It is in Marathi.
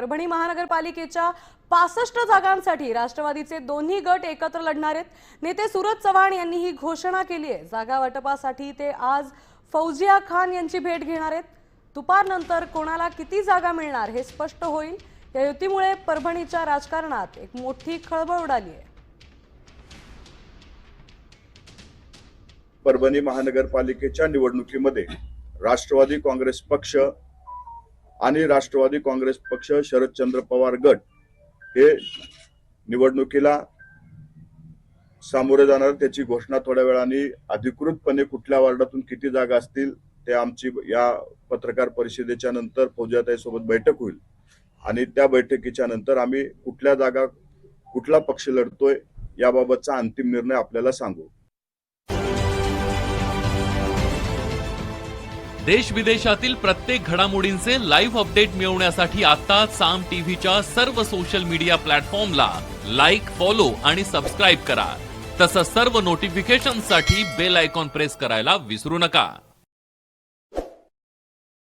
परभणी महानगरपालिकेच्या 65 जागांसाठी राष्ट्रवादीचे दोन्ही गट एकत्र लढणार आहेत। नेते सूरज चव्हाण यांनी ही घोषणा केली आहे। जागा वाटपासाठी ते आज फौजिया खान यांची भेट घेणार आहेत। दुपारनंतर कोणाला किती जागा मिळणार हे स्पष्ट होईल। या युतीमुळे परभणीच्या राजकारणात एक मोठी खळबळ उडाली आहे। परभणी महानगरपालिकेच्या निवडणुकीमध्ये राष्ट्रवादी काँग्रेस पक्ष आणि राष्ट्रवादी काँग्रेस पक्ष शरदचंद्र पवार गट हे निवडणुकीला सामोरे जाणार। त्याची घोषणा थोड्या वेळाने अधिकृतपणे कुठल्या वार्डातून किती जागा असतील ते आमची या पत्रकार परिषदेच्या नंतर फौजियाताई सोबत बैठक होईल आणि त्या बैठकीच्या नंतर आम्ही कुठल्या जागा कुठला पक्ष लढतोय याबाबतचा अंतिम निर्णय आपल्याला सांगू। देश विदेशातील प्रत्येक घडामोडींचे लाईव्ह अपडेट मिळवण्यासाठी आता साम टीव्हीच्या सर्व सोशल मीडिया प्लॅटफॉर्मला लाईक, फॉलो आणि सबस्क्राईब करा। तसंच सर्व नोटिफिकेशनसाठी बेल आयकॉन प्रेस करायला विसरू नका।